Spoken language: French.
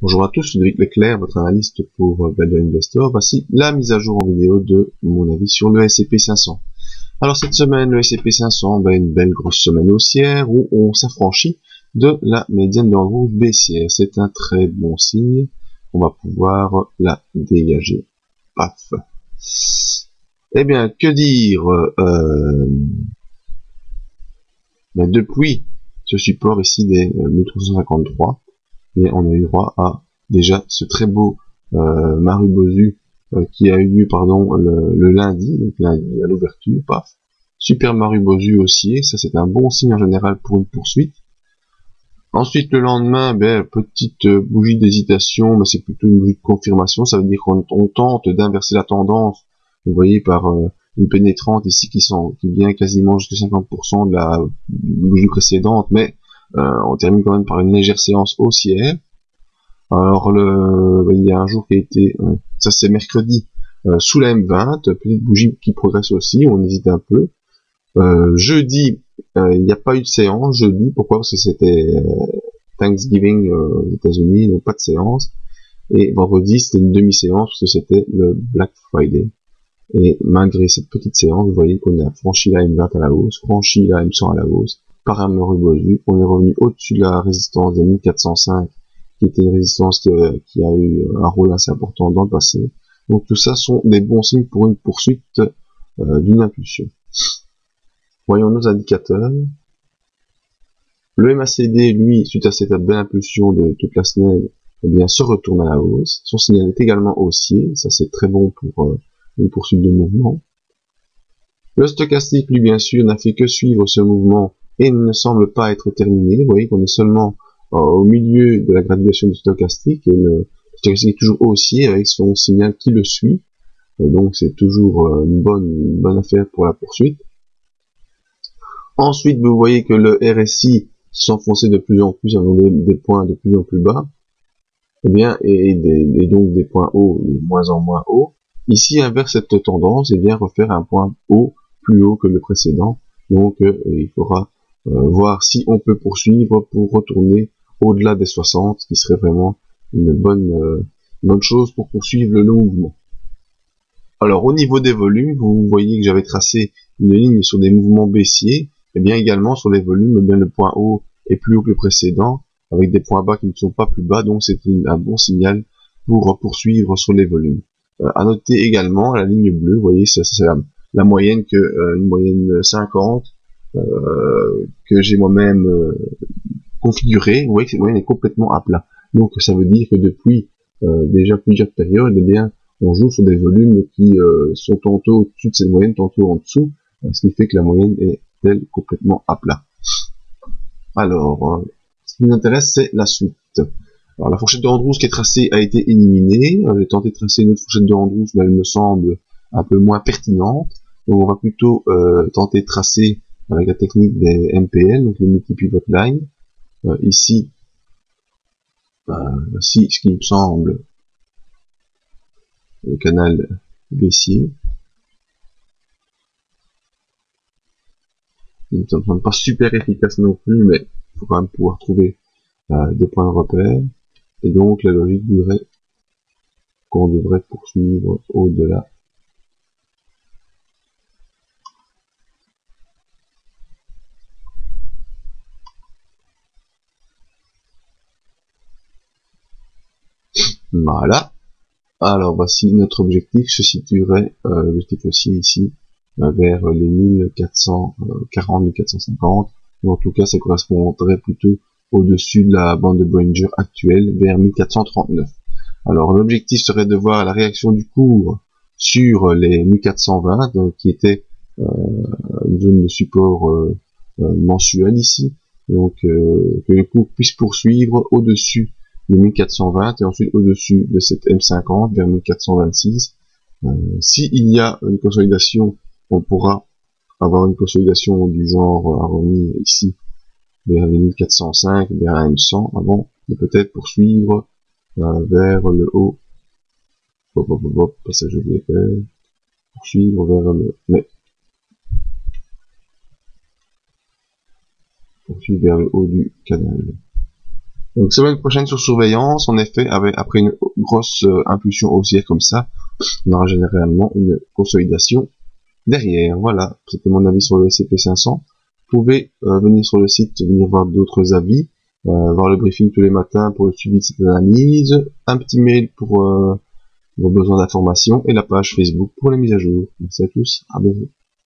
Bonjour à tous, Frédéric Leclerc, votre analyste pour Value Investor. Voici la mise à jour en vidéo de mon avis sur le S&P 500. Alors cette semaine, le S&P 500, une belle grosse semaine haussière où on s'affranchit de la médiane de Andrews baissière. C'est un très bon signe. On va pouvoir la dégager. Paf. Eh bien, que dire depuis ce support ici des 1353, et on a eu droit à déjà ce très beau Marubozu qui a eu lieu le lundi, donc lundi à l'ouverture, paf. Super Marubozu haussier, ça c'est un bon signe en général pour une poursuite. Ensuite le lendemain, petite bougie d'hésitation, mais c'est plutôt une bougie de confirmation, ça veut dire qu'on tente d'inverser la tendance, vous voyez par une pénétrante ici qui vient quasiment jusqu'à 50% de la bougie précédente, mais on termine quand même par une légère séance haussière. Alors il y a un jour qui a été, ça c'est mercredi, sous la M20, petite bougie qui progresse aussi, on hésite un peu. Jeudi, il n'y a pas eu de séance, jeudi, pourquoi? Parce que c'était Thanksgiving aux États-Unis, donc pas de séance. Et vendredi, c'était une demi-séance parce que c'était le Black Friday. Et malgré cette petite séance, vous voyez qu'on a franchi la M20 à la hausse, franchi la M100 à la hausse, par un Marubozu, on est revenu au-dessus de la résistance des 1405, qui était une résistance qui a eu un rôle assez important dans le passé. Donc tout ça sont des bons signes pour une poursuite d'une impulsion. Voyons nos indicateurs. Le MACD, lui, suite à cette belle impulsion de toute la semaine, eh bien, se retourne à la hausse. Son signal est également haussier. Ça, c'est très bon pour une poursuite de mouvement. Le stochastique, lui, bien sûr, n'a fait que suivre ce mouvement et ne semble pas être terminé. Vous voyez qu'on est seulement au milieu de la graduation du stochastique et le stochastique est toujours haussier avec son signal qui le suit. Donc, c'est toujours une bonne affaire pour la poursuite. Ensuite, vous voyez que le RSI qui s'enfonçait de plus en plus, avec des points de plus en plus bas, eh bien, et donc des points hauts de moins en moins hauts. Ici, inverse cette tendance, et bien refaire un point haut plus haut que le précédent. Donc, il faudra voir si on peut poursuivre pour retourner au-delà des 60, ce qui serait vraiment une bonne chose pour poursuivre le mouvement. Alors, au niveau des volumes, vous voyez que j'avais tracé une ligne sur des mouvements baissiers. Et bien également sur les volumes, bien le point haut est plus haut que le précédent, avec des points bas qui ne sont pas plus bas, donc c'est un bon signal pour poursuivre sur les volumes. À noter également la ligne bleue, vous voyez, c'est la moyenne une moyenne 50 que j'ai moi-même configurée. Vous voyez que cette moyenne est complètement à plat. Donc ça veut dire que depuis déjà plusieurs périodes, eh bien on joue sur des volumes qui sont tantôt au-dessus de cette moyenne, tantôt en dessous, ce qui fait que la moyenne est complètement à plat. Alors, ce qui nous intéresse, c'est la suite. Alors, la fourchette de Andrews qui est tracée a été éliminée. J'ai tenté de tracer une autre fourchette de Andrews, mais elle me semble un peu moins pertinente. Donc, on va plutôt tenter de tracer avec la technique des MPL, donc les multi-pivot line. Ici, voici ce qui me semble le canal baissier. Il ne semble pas super efficace non plus, mais il faut quand même pouvoir trouver des points de repère. Et donc la logique voudrait qu'on devrait poursuivre au-delà. Voilà. Alors voici notre objectif se situerait, l'objectif aussi ici, vers les 1440, 1450. En tout cas, ça correspondrait plutôt au-dessus de la bande de Bollinger actuelle, vers 1439. Alors l'objectif serait de voir la réaction du cours sur les 1420, donc, qui était une zone de support mensuel ici, donc que le cours puisse poursuivre au-dessus de 1420 et ensuite au-dessus de cette M50 vers 1426. S'il y a une consolidation, on pourra avoir une consolidation du genre à revenir ici vers les 1405, vers la M100 avant de peut-être poursuivre vers le haut. Passage obligatoire. Poursuivre vers le... Mais poursuivre vers le haut du canal. Donc semaine prochaine sur surveillance, en effet, après une grosse impulsion haussière comme ça, on aura généralement une consolidation derrière. Voilà, c'était mon avis sur le S&P 500. Vous pouvez venir sur le site, venir voir d'autres avis, voir le briefing tous les matins pour le suivi de cette analyse, un petit mail pour vos besoins d'information et la page Facebook pour les mises à jour. Merci à tous, à bientôt.